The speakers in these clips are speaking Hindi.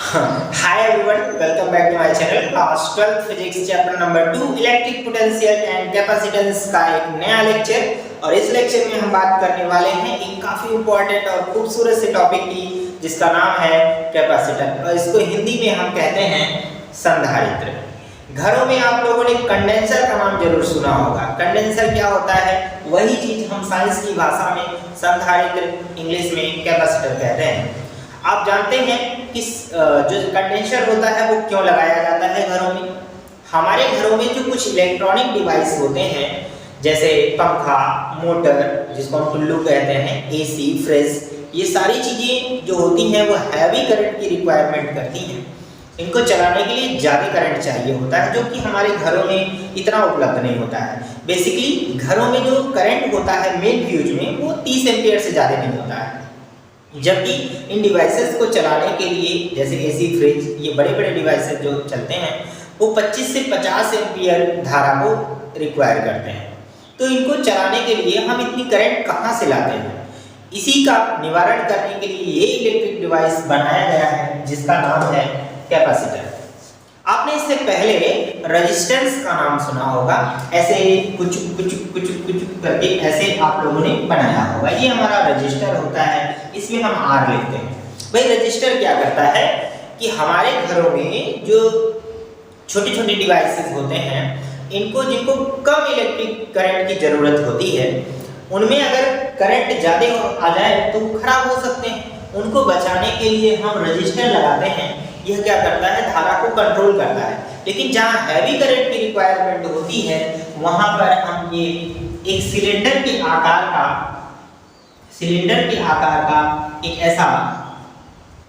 Hi everyone, welcome back to my channel. Class 12 Physics chapter number 2 electric potential and capacitance का एक नया लेक्चर। और इस लेक्चर में हम बात करने वाले हैं एक काफी इंपॉर्टेंट और खूबसूरत से टॉपिक की, जिसका नाम है कैपेसिटर, और इसको हिंदी में हम कहते हैं संधारित्र। घरों में आप लोगों ने कंडेंसर का नाम जरूर सुना होगा। कंडेंसर क्या होता है, वही चीज हम साइंस की भाषा में संधारित्र, इंग्लिश में कैपेसिटर कहते हैं। आप जानते हैं कि जो कंडेंसर होता है वो क्यों लगाया जाता है घरों में। हमारे घरों में जो कुछ इलेक्ट्रॉनिक डिवाइस होते हैं, जैसे पंखा, मोटर जिसको हम टुल्लू कहते हैं, एसी, फ्रिज, ये सारी चीजें जो होती हैं वो हैवी करंट की रिक्वायरमेंट करती हैं। इनको चलाने के लिए ज़्यादा करंट चाहिए होता है, जो कि हमारे घरों में इतना उपलब्ध नहीं होता है। बेसिकली घरों में जो करंट होता है मेन फ्यूज में, वो 30 एम्पियर से ज़्यादा नहीं होता है। जबकि इन डिवाइसेस को चलाने के लिए, जैसे एसी, फ्रिज, ये बड़े बड़े डिवाइसेस जो चलते हैं, वो 25 से 50 एम्पियर धारा को रिक्वायर करते हैं। तो इनको चलाने के लिए हम इतनी करंट कहाँ से लाते हैं? इसी का निवारण करने के लिए ये इलेक्ट्रिक डिवाइस बनाया गया है, जिसका नाम है कैपेसिटर। आपने इससे पहले रेजिस्टेंस का नाम सुना होगा। ऐसे कुछ कुछ कुछ कुछ करके ऐसे आप लोगों ने बनाया होगा। ये हमारा रजिस्टर होता है, इसमें हम आर लिखते हैं। भाई रजिस्टर क्या करता है कि हमारे घरों में जो छोटे छोटे डिवाइसेस होते हैं, इनको जिनको कम इलेक्ट्रिक करंट की जरूरत होती है, उनमें अगर करंट ज़्यादा आ जाए तो वो खराब हो सकते हैं। उनको बचाने के लिए हम रजिस्टर लगाते हैं। यह क्या करता है, धारा को कंट्रोल करता है। लेकिन जहाँ हैवी करंट की रिक्वायरमेंट होती है, वहाँ पर हम ये एक सिलेंडर के आकार का एक ऐसा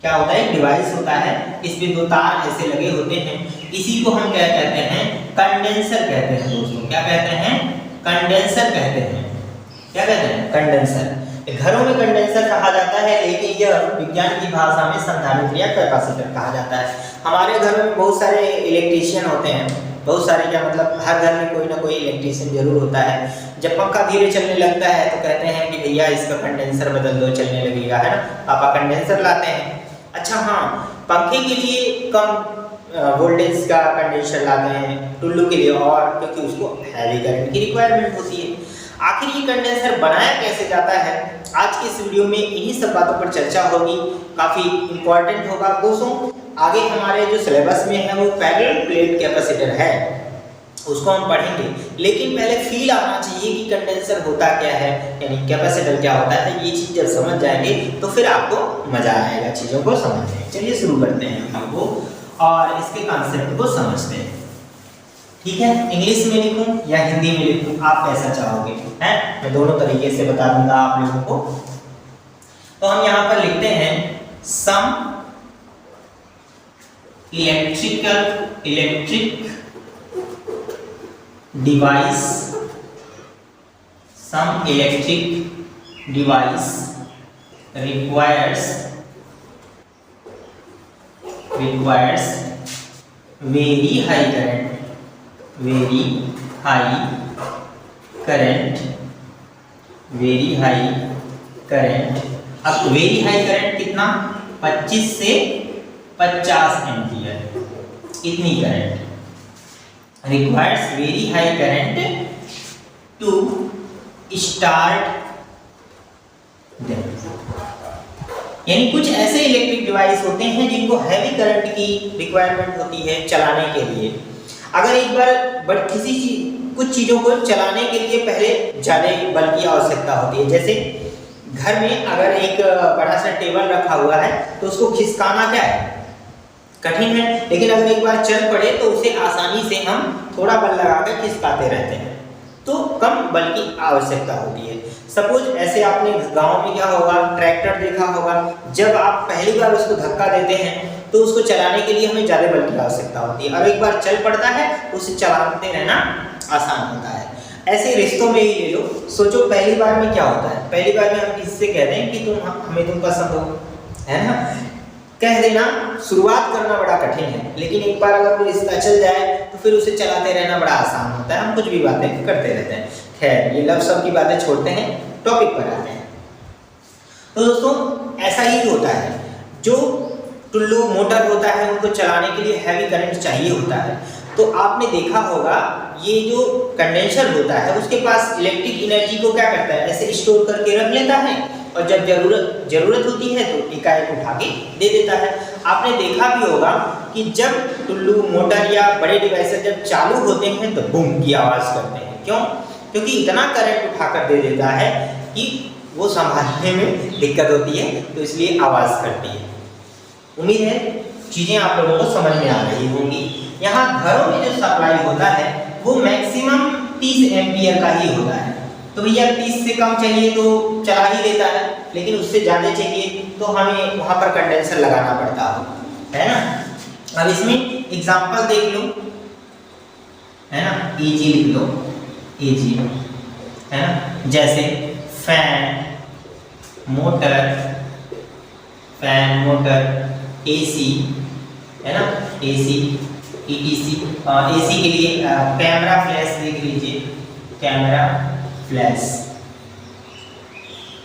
क्या होता है, डिवाइस होता है। इसमें दो तार ऐसे लगे होते हैं। इसी को हम क्या कहते हैं, कंडेंसर कहते हैं दोस्तों। क्या कहते हैं? कंडेंसर कहते हैं। क्या कहते हैं? कंडेंसर। घरों में कंडेंसर कहा जाता है, लेकिन यह विज्ञान की भाषा में संधारित्र या कैपेसिटर कहा जाता है। हमारे घरों में बहुत सारे इलेक्ट्रीशियन होते हैं। बहुत सारे क्या मतलब, हर घर में कोई ना कोई इलेक्ट्रीशियन जरूर होता है। जब पंखा धीरे चलने लगता है तो कहते हैं कि भैया इसका कंडेंसर बदल दो, चलने लगेगा, है ना। पापा कंडेंसर लाते हैं। अच्छा हाँ, पंखे के लिए कम वोल्टेज का कंडेंसर लाते हैं, टुल्लू के लिए और, क्योंकि उसको हैवी करंट की रिक्वायरमेंट होती है। आखिर ये कंडेंसर बनाया कैसे जाता है, आज की इस वीडियो में इन्हीं सब बातों पर चर्चा होगी। काफ़ी इंपॉर्टेंट होगा दोस्तों। आगे हमारे जो सिलेबस में है वो पैरेलल प्लेट कैपेसिटर है, उसको हम पढ़ेंगे। लेकिन पहले फील आना चाहिए कि कंडेंसर होता क्या है, यानी कैपेसिटर क्या होता है। ये चीज़ जब समझ जाएंगे तो फिर आपको मज़ा आएगा चीज़ों को समझने। चलिए शुरू करते हैं हम लोग और इसके कॉन्सेप्ट को समझते हैं। ठीक है, इंग्लिश में लिखूं या हिंदी में लिखूं, आप कैसा चाहोगे, हैं? मैं दोनों तरीके से बता दूंगा आप लोगों को। तो हम यहां पर लिखते हैं some electric device, some electric device requires very high current, very high current। अब वेरी हाई करंट कितना, 25 से 50 एम्पियर, इतनी current. Requires very high current to start them. यानी कुछ ऐसे इलेक्ट्रिक डिवाइस होते हैं जिनको हैवी करंट की रिक्वायरमेंट होती है चलाने के लिए। अगर एक बार कुछ चीज़ों को चलाने के लिए पहले ज़्यादा बल की आवश्यकता होती है। जैसे घर में अगर एक बड़ा सा टेबल रखा हुआ है तो उसको खिसकाना क्या है, कठिन है। लेकिन अगर एक बार चल पड़े तो उसे आसानी से हम थोड़ा बल लगाकर खिसकाते रहते हैं, तो कम बल की आवश्यकता होती है। सपोज ऐसे आपने गांव में क्या होगा, ट्रैक्टर देखा होगा। जब आप पहली बार उसको धक्का देते हैं तो उसको चलाने के लिए हमें ज़्यादा बल की आवश्यकता होती है, और एक बार चल पड़ता है तो उसे चलाते रहना आसान होता है। ऐसे रिश्तों में ही ले लो। सोचो पहली बार में क्या होता है, पहली बार में हम किससे कहते हैं कि तुम पसंद हो, है ना। कह देना, शुरुआत करना बड़ा कठिन है, लेकिन एक बार अगर वो रिश्ता चल जाए तो फिर उसे चलाते रहना बड़ा आसान होता है। हम कुछ भी बातें करते रहते हैं। खैर, ये लव सब की बातें छोड़ते हैं, टॉपिक पर आते हैं। तो दोस्तों ऐसा ही होता है। जो टुल्लू मोटर होता है उनको चलाने के लिए हैवी करंट चाहिए होता है। तो आपने देखा होगा ये जो कंडेंसर होता है उसके पास इलेक्ट्रिक एनर्जी को क्या करता है, ऐसे स्टोर करके रख लेता है और जब जरूरत होती है तो एकाएक उठा के दे देता है। आपने देखा भी होगा कि जब टुल्लू मोटर या बड़े डिवाइस जब चालू होते हैं तो बूम की आवाज़ करते हैं। क्यों? क्योंकि इतना करंट उठाकर दे देता है कि वो संभालने में दिक्कत होती है, तो इसलिए आवाज़ करती है। उम्मीद है चीज़ें आप लोगों को समझ में आ रही होंगी। यहाँ घरों में जो सप्लाई होता है वो मैक्सिमम 30 एम्पियर का ही होता है। तो भैया 30 से कम चाहिए तो चला ही लेता है, लेकिन उससे ज़्यादा चाहिए तो हमें वहाँ पर कंडेंसर लगाना पड़ता है ना। अब इसमें एग्जाम्पल देख लो, है ना, एजी लिख लो, एजी है ना, जैसे फैन मोटर एसी है ना, एसी ईटीसी। एसी के लिए कैमरा फ्लैश देख लीजिए, कैमरा फ्लैश।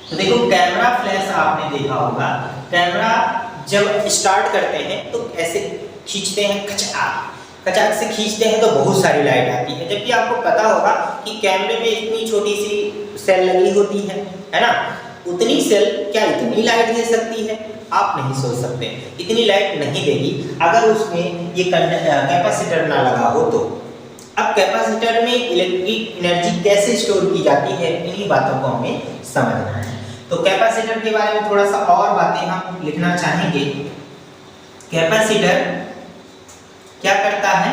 तो देखो कैमरा फ्लैश आपने देखा होगा, कैमरा जब स्टार्ट करते हैं तो ऐसे खींचते हैं, कचाक से खींचते हैं तो बहुत सारी लाइट आती है। जबकि आपको पता होगा कि कैमरे में इतनी छोटी सी सेल लगी होती है ना, उतनी सेल क्या इतनी लाइट दे सकती है? आप नहीं सोच सकते, इतनी लाइट नहीं देगी अगर उसमें ये कैपेसिटर ना लगा हो तो। अब कैपेसिटर में इलेक्ट्रिक एनर्जी कैसे स्टोर की जाती है, इन्हीं बातों को हमें समझना है। तो कैपेसिटर के बारे में थोड़ा सा और बातें हम लिखना चाहेंगे। कैपेसिटर क्या करता है?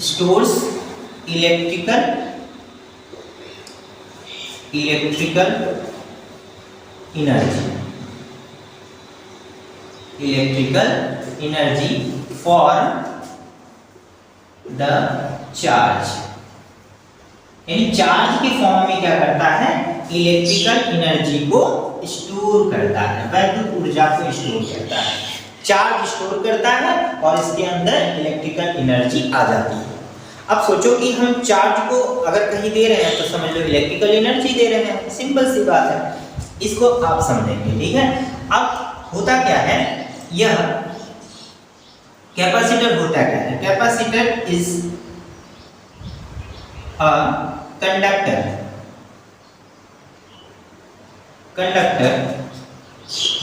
Stores electrical energy for the charge, यानी चार्ज के फॉर्म में क्या करता है? इलेक्ट्रिकल एनर्जी को स्टोर करता है, वैद्युत ऊर्जा को स्टोर करता है। चार्ज स्टोर करता है और इसके अंदर इलेक्ट्रिकल एनर्जी आ जाती है। अब सोचो कि हम चार्ज को अगर कहीं दे रहे हैं तो समझ लो इलेक्ट्रिकल एनर्जी दे रहे हैं, सिंपल सी बात है, इसको आप समझेंगे, ठीक है। अब होता क्या है, यह कैपेसिटर होता क्या है? Capacitor is a conductor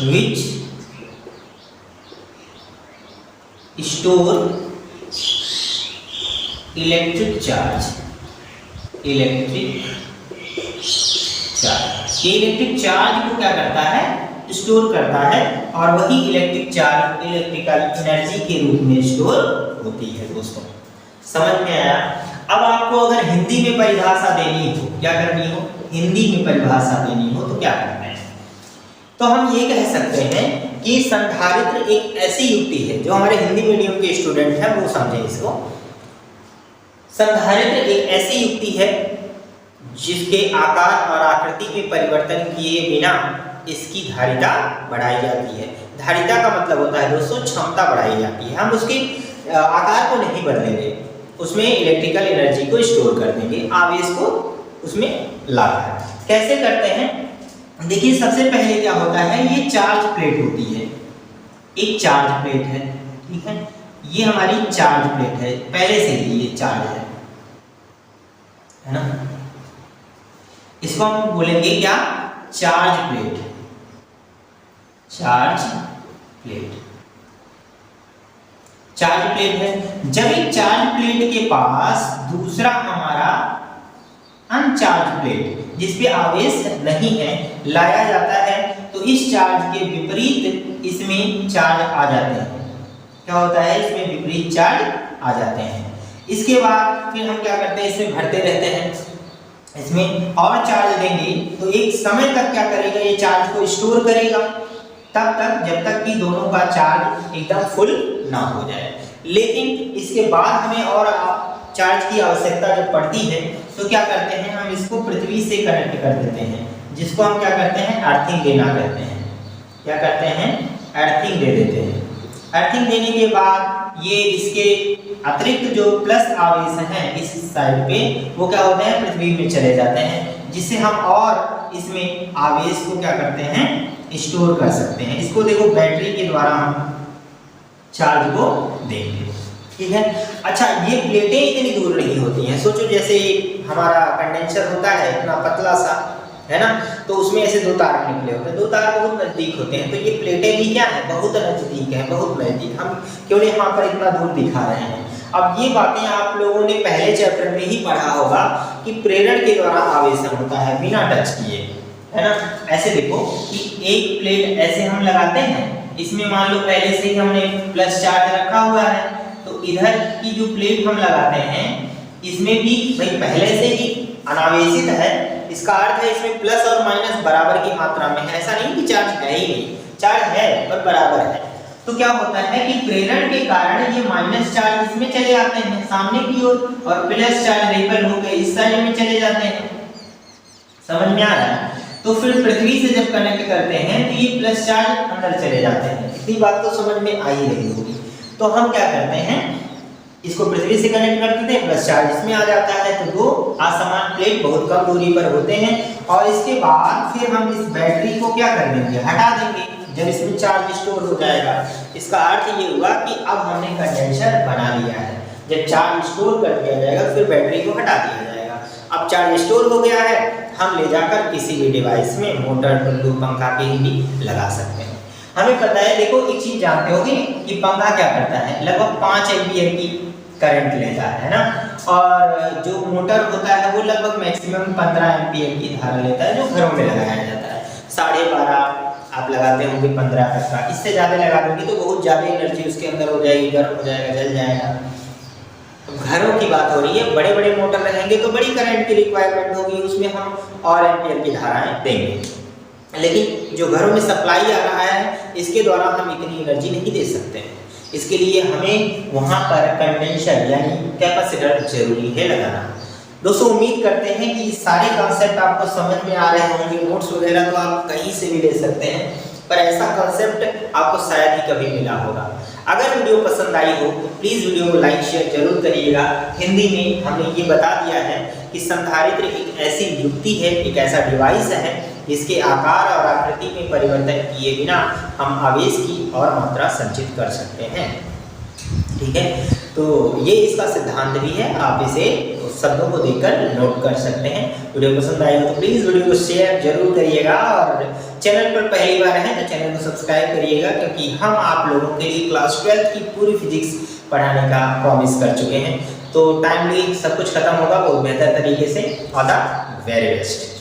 which store electric charge. ये इलेक्ट्रिक चार्ज को क्या करता है? स्टोर करता है और वही इलेक्ट्रिक चार्ज इलेक्ट्रिकल एनर्जी के रूप में स्टोर होती है। दोस्तों समझ में आया? अब आपको अगर हिंदी में परिभाषा देनी हो, क्या करनी हो? हिंदी में परिभाषा देनी हो तो क्या करना है? तो हम ये कह सकते हैं कि संधारित्र एक ऐसी युक्ति है, जो हमारे हिंदी मीडियम के स्टूडेंट हैं वो समझे इसको। संधारित्र एक ऐसी युक्ति है जिसके आकार और आकृति में परिवर्तन किए बिना इसकी धारिता बढ़ाई जाती है। धारिता का मतलब होता है दोस्तों क्षमता बढ़ाई जाती है। हम उसके आकार को नहीं बदलेंगे, उसमें इलेक्ट्रिकल एनर्जी को स्टोर कर देंगे, आवेश को उसमें लाकर। कैसे करते हैं? देखिए सबसे पहले क्या होता है, ये चार्ज प्लेट होती है, एक चार्ज प्लेट है, ठीक है, ये हमारी चार्ज प्लेट है, पहले से ही ये चार्ज है ना। इसको हम बोलेंगे क्या? Charge plate. चार्ज प्लेट है। जब एक चार्ज प्लेट के पास दूसरा हमारा अनचार्ज प्लेट जिसपे आवेश नहीं है लाया जाता है तो इस चार्ज के विपरीत इसमें चार्ज आ जाते हैं। क्या होता है? इसमें विपरीत चार्ज आ जाते हैं। इसके बाद फिर हम क्या करते हैं, इसमें भरते रहते हैं, इसमें और चार्ज देंगे तो एक समय तक क्या करेगा, ये चार्ज को स्टोर करेगा, तब तक जब तक कि दोनों का चार्ज एकदम फुल ना हो जाए। लेकिन इसके बाद हमें और चार्ज की आवश्यकता जब पड़ती है तो क्या करते हैं, हम इसको पृथ्वी से कनेक्ट कर देते हैं, जिसको हम क्या करते हैं, अर्थिंग देना कहते हैं। क्या करते हैं? अर्थिंग दे देते हैं। अर्थिंग देने के बाद ये इसके अतिरिक्त जो प्लस आवेश हैं इस साइड पे वो क्या होते हैं, पृथ्वी में चले जाते हैं, जिससे हम और इसमें आवेश को क्या करते हैं, स्टोर कर सकते हैं। इसको देखो बैटरी के द्वारा हम चार्ज को देंगे, ठीक है। अच्छा, ये प्लेटें इतनी दूर नहीं होती हैं। सोचो जैसे हमारा कंडेंसर होता है इतना पतला सा, है ना, तो उसमें ऐसे दो तार निकले होते हैं, दो तार बहुत नजदीक होते हैं। तो ये प्लेटें भी क्या है, बहुत नजदीक है, बहुत नजदीक। हम केवल यहाँ पर इतना दूर दिखा रहे हैं। अब ये बातें आप लोगों ने पहले चैप्टर में ही पढ़ा होगा कि प्रेरण के द्वारा आवेशन होता है बिना टच किए, है ना। ऐसे देखो कि एक प्लेट ऐसे हम लगाते हैं, इसमें मान लो पहले से ही हमने प्लस चार्ज रखा हुआ है, तो इधर की जो प्लेट हम लगाते हैं इसमें भी भाई पहले से ही अनावेशित है। इसका अर्थ है इसमें प्लस और माइनस बराबर की मात्रा में है। ऐसा नहीं कि चार्ज है ही नहीं, चार्ज है पर बराबर है। तो क्या होता है कि प्रेरण के कारण ये माइनस चार्ज इसमें चले आते हैं सामने की ओर, और प्लस चार्ज रिपल होकर इस साइड में चले जाते हैं। समझ में आ रहा है? तो फिर पृथ्वी से जब कनेक्ट करते हैं तो ये प्लस चार्ज अंदर चले जाते हैं। इतनी बात तो समझ में आ ही रही होगी। तो हम क्या करते हैं, इसको पृथ्वी से कनेक्ट करते हैं, प्लस चार्ज इसमें आ जाता है, तो दो असमान प्लेट बहुत कम दूरी पर होते हैं। और इसके बाद फिर हम इस बैटरी को क्या कर देंगे, हटा देंगे जब इसमें चार्ज स्टोर हो जाएगा। इसका अर्थ ये हुआ कि अब हमने कंडेंसर बना लिया है। जब चार्ज स्टोर कर दिया जाएगा फिर बैटरी को हटा दिया जाएगा। अब चार्ज स्टोर हो गया है, हम ले जाकर किसी भी डिवाइस में, मोटर, टुल्लू, पंखा कहीं भी लगा सकते हैं। हमें पता है, देखो एक चीज जानते होगे कि पंखा क्या करता है, लगभग 5 एम्पीयर की करंट लेता है ना, और जो मोटर होता है वो लगभग मैक्सिमम 15 एम्पीयर की धारा लेता है, जो घरों में लगाया जाता है। 12.5 आप लगाते होंगे 15 तक का, इससे ज़्यादा लगा दोगे तो बहुत ज़्यादा एनर्जी उसके अंदर हो जाएगी, गर्म हो जाएगा, जल जाएगा। तो घरों की बात हो रही है, बड़े बड़े मोटर रहेंगे तो बड़ी करंट की रिक्वायरमेंट होगी, उसमें हम और एम्पीयर की धाराएं देंगे। लेकिन जो घरों में सप्लाई आ रहा है इसके द्वारा हम इतनी एनर्जी नहीं दे सकते हैं। इसके लिए हमें वहाँ पर कंडेंसर यानी कैपेसिटर जरूरी है लगाना। दोस्तों उम्मीद करते हैं कि सारे कॉन्सेप्ट आपको समझ में आ रहे होंगे। नोट्स वगैरह तो आप कहीं से भी ले सकते हैं, पर ऐसा कॉन्सेप्ट आपको शायद ही कभी मिला होगा। अगर वीडियो पसंद आई हो तो प्लीज़ वीडियो को लाइक शेयर जरूर करिएगा। हिंदी में हमने ये बता दिया है कि संधारित्र एक ऐसी युक्ति है, एक ऐसा डिवाइस है जिसके आकार और आकृति में परिवर्तन किए बिना हम आवेश की और मात्रा संचित कर सकते हैं। ठीक है, तो ये इसका सिद्धांत भी है, आप इसे शब्दों को देखकर नोट कर सकते हैं। वीडियो पसंद आए हो तो प्लीज़ वीडियो को शेयर जरूर करिएगा, और चैनल पर पहली बार हैं तो चैनल को सब्सक्राइब करिएगा, क्योंकि हम आप लोगों के लिए क्लास 12 की पूरी फिजिक्स पढ़ाने का प्रॉमिस कर चुके हैं। तो टाइमली सब कुछ खत्म होगा बहुत बेहतर तरीके से। All the very best.